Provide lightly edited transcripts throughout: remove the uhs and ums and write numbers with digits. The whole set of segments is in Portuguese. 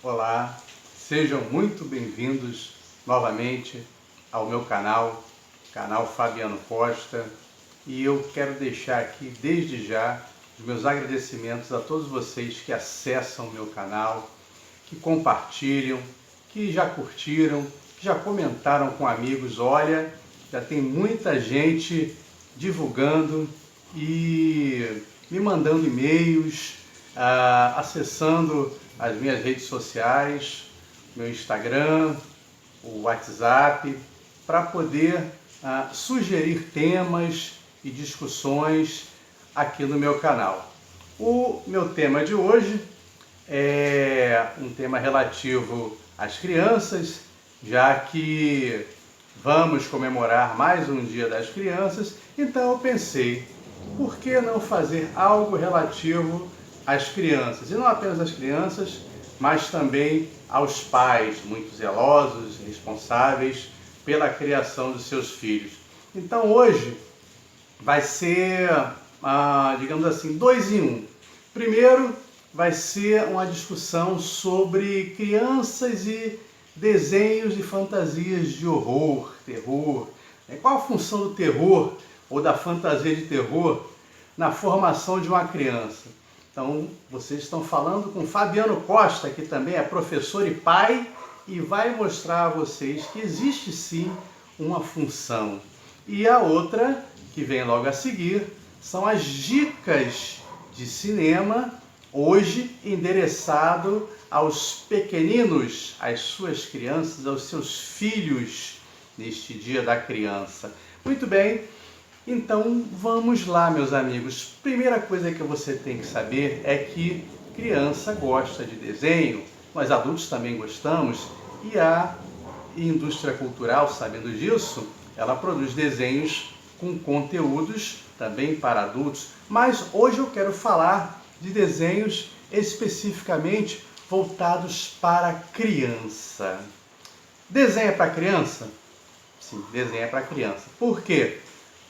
Olá, sejam muito bem-vindos novamente ao meu canal Fabiano Costa, e eu quero deixar aqui desde já os meus agradecimentos a todos vocês que acessam o meu canal, que compartilham, que já curtiram, que já comentaram com amigos. Olha, já tem muita gente divulgando e me mandando e-mails, acessando as minhas redes sociais, meu Instagram, o WhatsApp, para poder sugerir temas e discussões aqui no meu canal. O meu tema de hoje é um tema relativo às crianças, já que vamos comemorar mais um Dia das Crianças, então eu pensei, por que não fazer algo relativo às crianças? E não apenas às crianças, mas também aos pais, muito zelosos e responsáveis pela criação dos seus filhos. Então hoje vai ser, digamos assim, 2 em 1. Primeiro, vai ser uma discussão sobre crianças e desenhos e fantasias de horror, terror. Qual a função do terror ou da fantasia de terror na formação de uma criança? Então, vocês estão falando com Fabiano Costa, que também é professor e pai, e vai mostrar a vocês que existe sim uma função. E a outra, que vem logo a seguir, são as dicas de cinema, hoje endereçado aos pequeninos, às suas crianças, aos seus filhos, neste Dia da Criança. Muito bem, então vamos lá, meus amigos. Primeira coisa que você tem que saber é que criança gosta de desenho, nós adultos também gostamos, e a indústria cultural, sabendo disso, ela produz desenhos com conteúdos também para adultos, mas hoje eu quero falar de desenhos especificamente voltados para criança. Desenho é para criança? Sim, desenho é para criança. Por quê?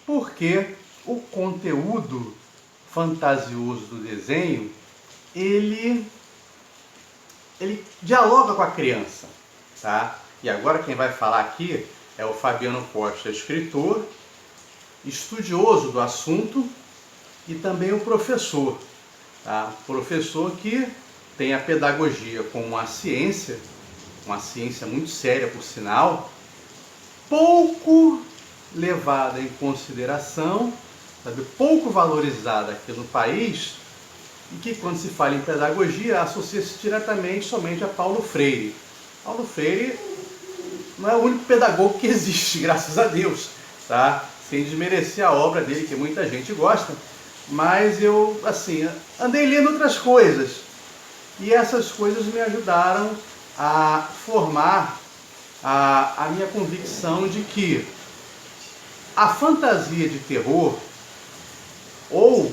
Porque o conteúdo fantasioso do desenho, ele dialoga com a criança, tá? E agora quem vai falar aqui é o Fabiano Costa, escritor, estudioso do assunto e também o professor, tá? Professor que tem a pedagogia como uma ciência muito séria, por sinal, pouco levada em consideração, sabe, pouco valorizada aqui no país, e que quando se fala em pedagogia associa-se diretamente somente a Paulo Freire. Paulo Freire não é o único pedagogo que existe, graças a Deus, tá? Sem desmerecer a obra dele, que muita gente gosta, mas eu, assim, andei lendo outras coisas, e essas coisas me ajudaram a formar a minha convicção de que a fantasia de terror, ou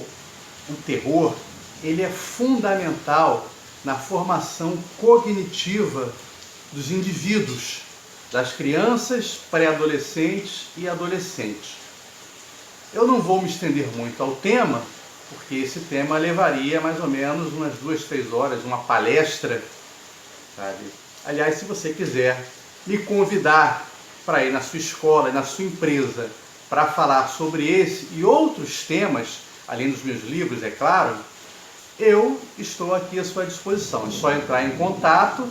o terror, ele é fundamental na formação cognitiva dos indivíduos, das crianças, pré-adolescentes e adolescentes. Eu não vou me estender muito ao tema, porque esse tema levaria mais ou menos umas 2, 3 horas, uma palestra, sabe? Aliás, se você quiser me convidar para ir na sua escola, na sua empresa, para falar sobre esse e outros temas, além dos meus livros, é claro, eu estou aqui à sua disposição. É só entrar em contato,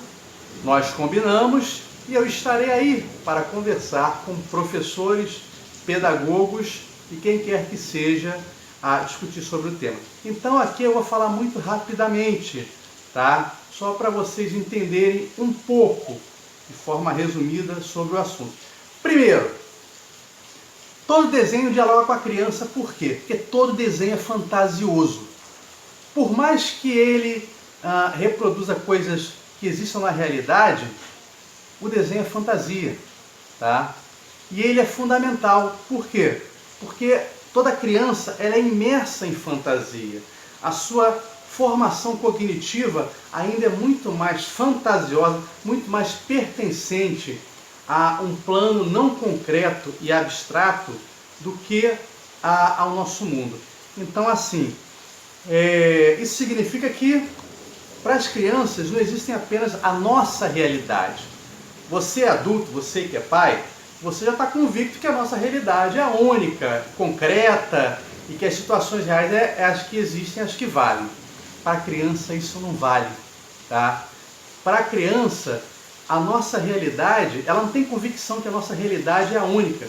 nós combinamos e eu estarei aí para conversar com professores, pedagogos e quem quer que seja a discutir sobre o tema. Então aqui eu vou falar muito rapidamente, tá? Só para vocês entenderem um pouco, de forma resumida, sobre o assunto. Primeiro, todo desenho dialoga com a criança, por quê? Porque todo desenho é fantasioso. Por mais que ele reproduza coisas que existam na realidade, o desenho é fantasia, tá? E ele é fundamental. Por quê? Porque toda criança ela é imersa em fantasia. A sua formação cognitiva ainda é muito mais fantasiosa, muito mais pertencente a um plano não concreto e abstrato do que ao nosso mundo. Então, assim, isso significa que Para as crianças não existem apenas a nossa realidade. Você é adulto, você que é pai, você já está convicto que a nossa realidade é a única, concreta, e que as situações reais é as que existem, as que valem. Para a criança isso não vale, tá? Para a criança, a nossa realidade, ela não tem convicção que a nossa realidade é a única,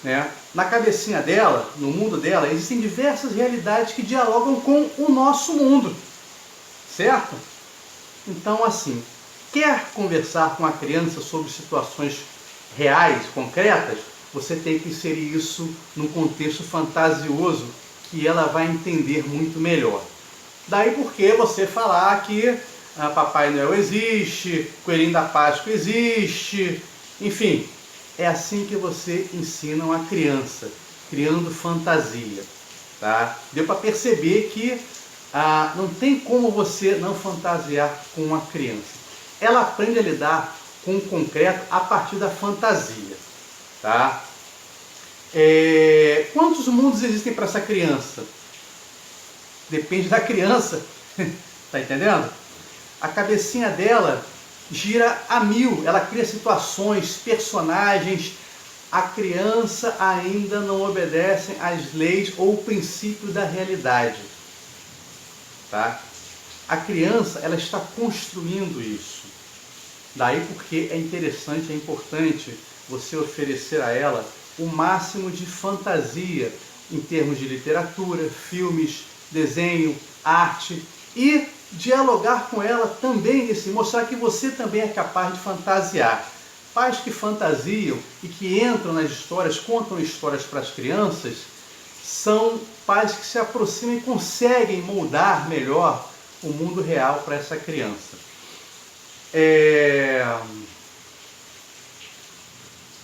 né? Na cabecinha dela, no mundo dela, existem diversas realidades que dialogam com o nosso mundo, certo? Então, assim, quer conversar com a criança sobre situações reais, concretas, você tem que inserir isso num contexto fantasioso que ela vai entender muito melhor. Daí porque você falar que Papai Noel existe, Coelhinho da Páscoa existe, enfim, é assim que você ensina a criança, criando fantasia, tá? Deu para perceber que não tem como você não fantasiar com uma criança. Ela aprende a lidar com o concreto a partir da fantasia, tá? Quantos mundos existem para essa criança? Depende da criança, tá entendendo? A cabecinha dela gira a mil, ela cria situações, personagens. A criança ainda não obedece às leis ou princípios da realidade, tá? A criança, ela está construindo isso. Daí porque é interessante, é importante você oferecer a ela o máximo de fantasia em termos de literatura, filmes, desenho, arte, e dialogar com ela também mostrar que você também é capaz de fantasiar. Pais que fantasiam e que entram nas histórias, contam histórias para as crianças, são pais que se aproximam e conseguem moldar melhor o mundo real para essa criança.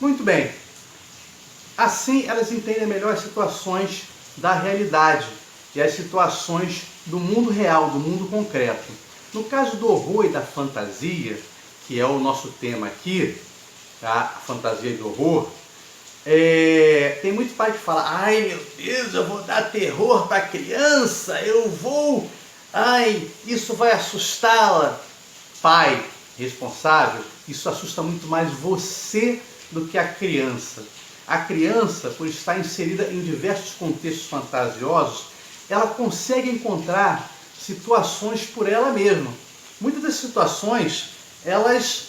Muito bem. Assim elas entendem melhor as situações da realidade e as situações do mundo real, do mundo concreto. No caso do horror e da fantasia, que é o nosso tema aqui, tá? A fantasia e do horror, tem muito pai que fala: ai meu Deus, eu vou dar terror para a criança, isso vai assustá-la. Pai responsável, isso assusta muito mais você do que a criança. A criança, por estar inserida em diversos contextos fantasiosos, ela consegue encontrar situações por ela mesma. Muitas das situações, elas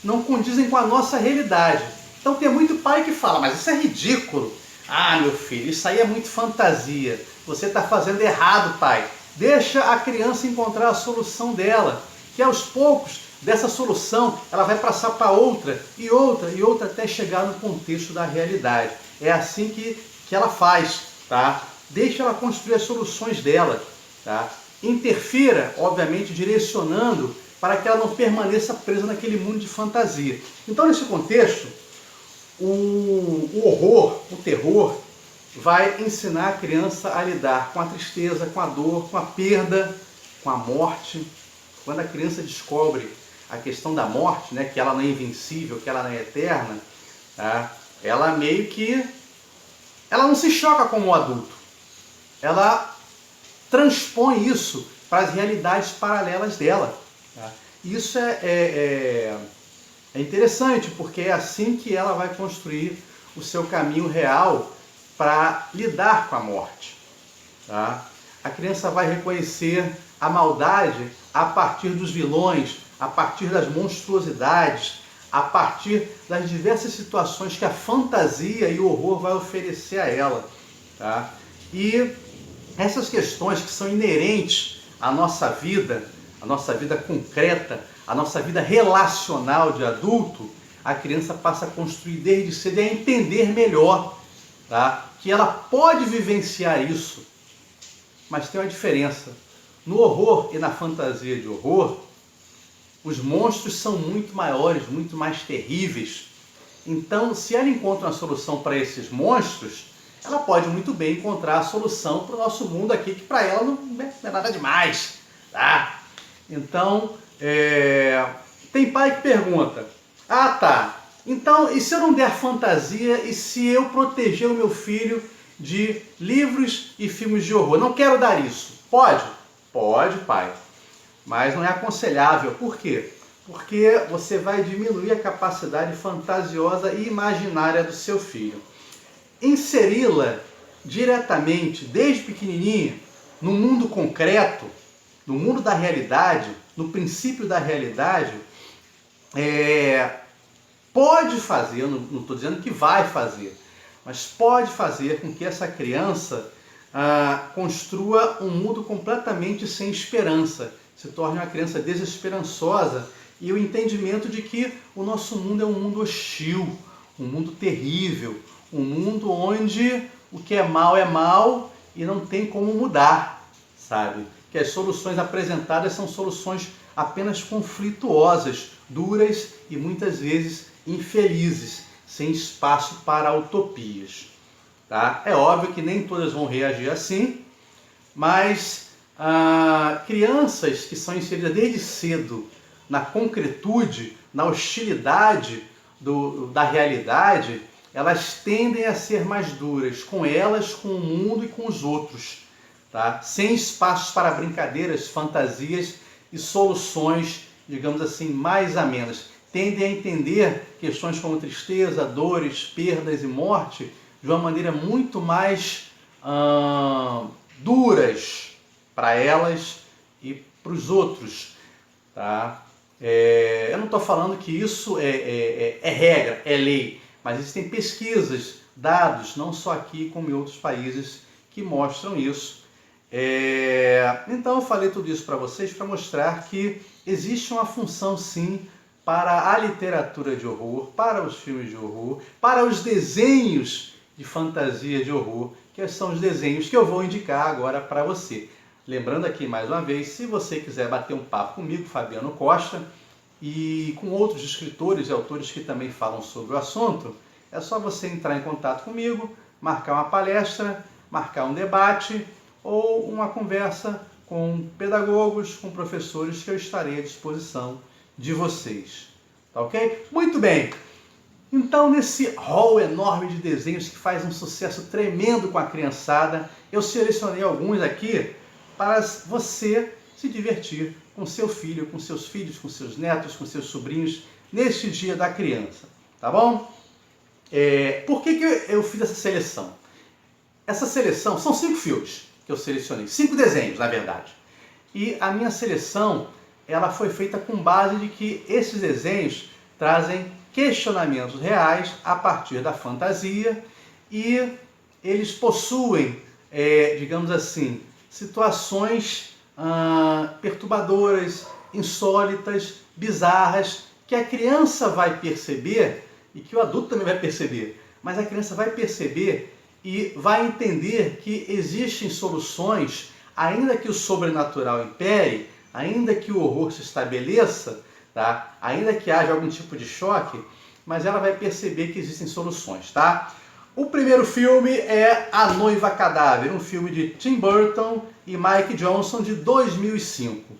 não condizem com a nossa realidade. Então tem muito pai que fala: mas isso é ridículo. Ah, meu filho, isso aí é muito fantasia. Você está fazendo errado, pai. Deixa a criança encontrar a solução dela, que aos poucos, dessa solução, ela vai passar para outra, e outra, e outra, até chegar no contexto da realidade. É assim que ela faz, tá? Deixa ela construir as soluções dela, tá? Interfira, obviamente, direcionando para que ela não permaneça presa naquele mundo de fantasia. Então, nesse contexto, o horror, o terror, vai ensinar a criança a lidar com a tristeza, com a dor, com a perda, com a morte. Quando a criança descobre a questão da morte, né, que ela não é invencível, que ela não é eterna, tá? Ela não se choca como um adulto. Ela transpõe isso para as realidades paralelas dela, tá? Isso é interessante, porque é assim que ela vai construir o seu caminho real para lidar com a morte, tá? A criança vai reconhecer a maldade a partir dos vilões, a partir das monstruosidades, a partir das diversas situações que a fantasia e o horror vai oferecer a ela, tá? E essas questões que são inerentes à nossa vida concreta, à nossa vida relacional de adulto, a criança passa a construir desde cedo e a entender melhor, tá? Que ela pode vivenciar isso, mas tem uma diferença. No horror e na fantasia de horror, os monstros são muito maiores, muito mais terríveis. Então, se ela encontra uma solução para esses monstros, ela pode muito bem encontrar a solução para o nosso mundo aqui, que para ela não é nada demais, tá? Então, tem pai que pergunta: ah, tá, então, e se eu não der fantasia, e se eu proteger o meu filho de livros e filmes de horror? Não quero dar isso. Pode? Pode, pai. mas não é aconselhável. Por quê? Porque você vai diminuir a capacidade fantasiosa e imaginária do seu filho. Inseri-la diretamente, desde pequenininha, no mundo concreto, no mundo da realidade, no princípio da realidade, pode fazer, eu não estou dizendo que vai fazer, mas pode fazer com que essa criança construa um mundo completamente sem esperança, se torne uma criança desesperançosa, e o entendimento de que o nosso mundo é um mundo hostil, um mundo terrível, um mundo onde o que é mal e não tem como mudar, sabe? Que as soluções apresentadas são soluções apenas conflituosas, duras e muitas vezes infelizes, sem espaço para utopias. Tá? É óbvio que nem todas vão reagir assim, mas crianças que são inseridas desde cedo na concretude, na hostilidade da realidade, elas tendem a ser mais duras com elas, com o mundo e com os outros, tá? Sem espaços para brincadeiras, fantasias e soluções, digamos assim, mais amenas. Tendem a entender questões como tristeza, dores, perdas e morte de uma maneira muito mais duras para elas e para os outros, tá? Eu não estou falando que isso é regra, é lei, mas existem pesquisas, dados, não só aqui como em outros países, que mostram isso. Então eu falei tudo isso para vocês para mostrar que existe uma função sim para a literatura de horror, para os filmes de horror, para os desenhos de fantasia de horror, que são os desenhos que eu vou indicar agora para você. Lembrando aqui mais uma vez, se você quiser bater um papo comigo, Fabiano Costa, e com outros escritores e autores que também falam sobre o assunto, é só você entrar em contato comigo, marcar uma palestra, marcar um debate ou uma conversa com pedagogos, com professores, que eu estarei à disposição de vocês. Tá ok? Muito bem! Então, nesse hall enorme de desenhos que faz um sucesso tremendo com a criançada, eu selecionei alguns aqui para você se divertir com seu filho, com seus filhos, com seus netos, com seus sobrinhos, neste dia da criança, tá bom? Por que eu fiz essa seleção? Essa seleção, são 5 filmes que eu selecionei, 5 desenhos, na verdade. E a minha seleção, ela foi feita com base de que esses desenhos trazem questionamentos reais a partir da fantasia e eles possuem, digamos assim, situações perturbadoras, insólitas, bizarras, que a criança vai perceber e que o adulto também vai perceber, mas a criança vai perceber e vai entender que existem soluções, ainda que o sobrenatural impere, ainda que o horror se estabeleça, tá? Ainda que haja algum tipo de choque, mas ela vai perceber que existem soluções, tá? O primeiro filme é A Noiva Cadáver, um filme de Tim Burton e Mike Johnson de 2005.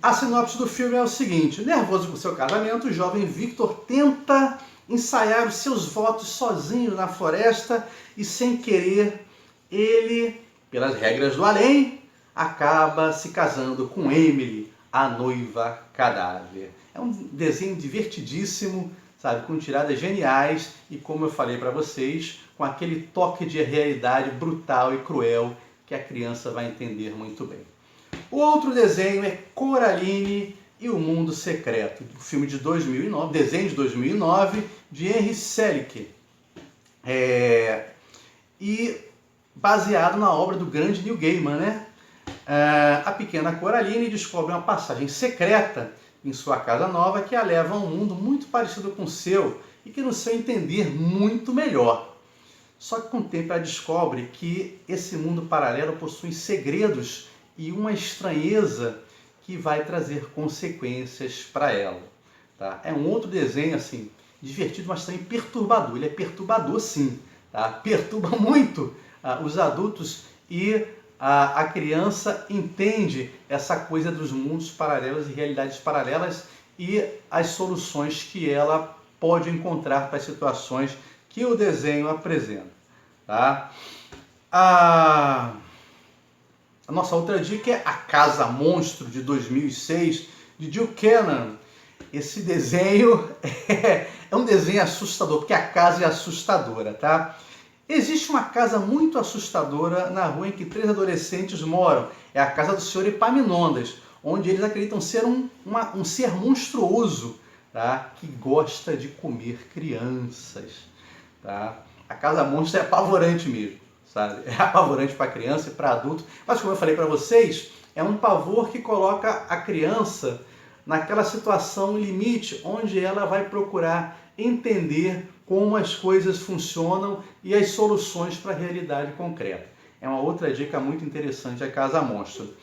A sinopse do filme é o seguinte: nervoso com seu casamento, o jovem Victor tenta ensaiar os seus votos sozinho na floresta e, sem querer, ele, pelas regras do além, acaba se casando com Emily, a noiva cadáver. É um desenho divertidíssimo, sabe, com tiradas geniais e, como eu falei para vocês, com aquele toque de realidade brutal e cruel que a criança vai entender muito bem. O outro desenho é Coraline e o Mundo Secreto, um filme de 2009, desenho de 2009, de Henry Selick, e baseado na obra do grande Neil Gaiman, né? A pequena Coraline descobre uma passagem secreta em sua casa nova que a leva a um mundo muito parecido com o seu e que, no seu entender, muito melhor. Só que com o tempo ela descobre que esse mundo paralelo possui segredos e uma estranheza que vai trazer consequências para ela. Tá? É um outro desenho assim, divertido, mas também perturbador. Ele é perturbador sim, tá? Perturba muito os adultos e a criança entende essa coisa dos mundos paralelos e realidades paralelas e as soluções que ela pode encontrar para as situações que o desenho apresenta. Tá? A nossa outra dica é A Casa Monstro, de 2006, de Jill Cannon. Esse desenho é um desenho assustador, porque a casa é assustadora, tá? Existe uma casa muito assustadora na rua em que 3 adolescentes moram. É a casa do Sr. Epaminondas, onde eles acreditam ser um ser monstruoso, tá? Que gosta de comer crianças. Tá? A casa monstro é apavorante mesmo, sabe? É apavorante para criança e para adulto, mas como eu falei para vocês, é um pavor que coloca a criança naquela situação limite, onde ela vai procurar entender como as coisas funcionam e as soluções para a realidade concreta. É uma outra dica muito interessante, a Casa Monstro.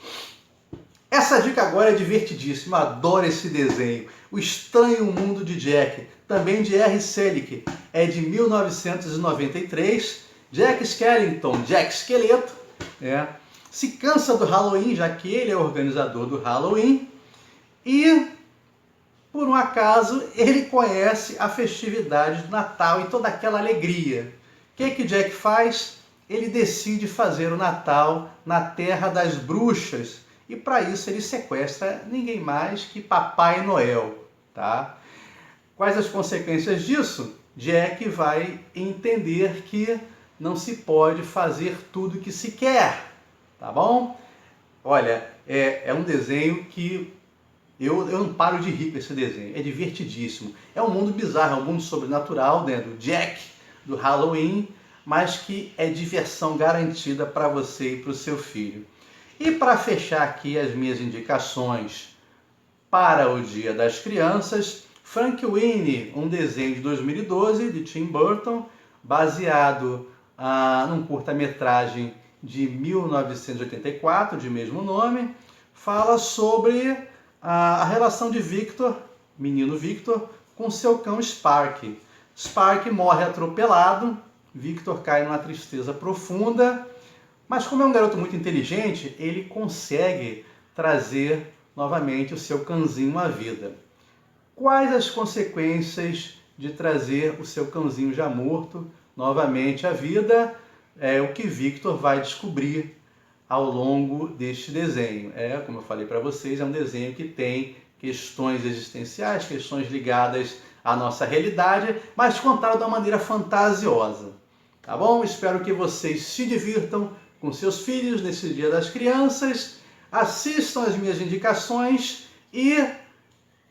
Essa dica agora é divertidíssima, adoro esse desenho. O Estranho Mundo de Jack, também de R. Selick, é de 1993. Jack Skellington, Jack Esqueleto, se cansa do Halloween, já que ele é o organizador do Halloween, e, por um acaso, ele conhece a festividade do Natal e toda aquela alegria. O que o Jack faz? Ele decide fazer o Natal na Terra das Bruxas, e para isso ele sequestra ninguém mais que Papai Noel, tá? Quais as consequências disso? Jack vai entender que não se pode fazer tudo que se quer, tá bom? Olha, é um desenho que eu não paro de rir com esse desenho, é divertidíssimo. É um mundo bizarro, é um mundo sobrenatural, né, do Jack, do Halloween, mas que é diversão garantida para você e para o seu filho. E para fechar aqui as minhas indicações para o Dia das Crianças, Frankenweenie, um desenho de 2012 de Tim Burton, baseado num curta-metragem de 1984, de mesmo nome, fala sobre a relação de Victor, menino Victor, com seu cão Sparky. Sparky morre atropelado, Victor cai numa tristeza profunda, mas como é um garoto muito inteligente, ele consegue trazer novamente o seu cãozinho à vida. Quais as consequências de trazer o seu cãozinho já morto novamente à vida? É o que Victor vai descobrir ao longo deste desenho. Como eu falei para vocês, é um desenho que tem questões existenciais, questões ligadas à nossa realidade, mas contado de uma maneira fantasiosa. Tá bom? Espero que vocês se divirtam com seus filhos nesse Dia das Crianças, assistam as minhas indicações e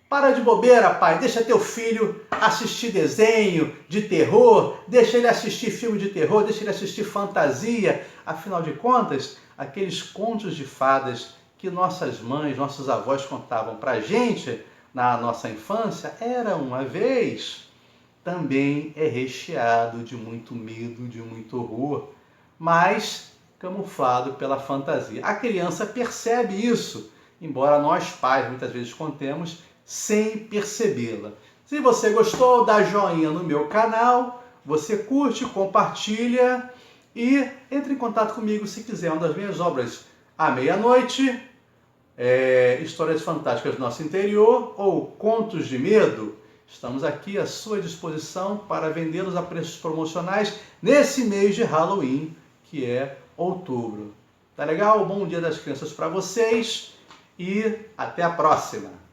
para de bobeira, pai, deixa teu filho assistir desenho de terror, deixa ele assistir filme de terror, deixa ele assistir fantasia. Afinal de contas, aqueles contos de fadas que nossas mães, nossos avós contavam pra gente na nossa infância, Era Uma Vez, também é recheado de muito medo, de muito horror, mas camuflado pela fantasia. A criança percebe isso, embora nós pais muitas vezes contemos sem percebê-la. Se você gostou, dá joinha no meu canal, você curte, compartilha e entre em contato comigo se quiser. Uma das minhas obras, À Meia-Noite, Histórias Fantásticas do Nosso Interior ou Contos de Medo, estamos aqui à sua disposição para vendê-los a preços promocionais nesse mês de Halloween, que é outubro. Tá legal? Bom Dia das Crianças para vocês e até a próxima!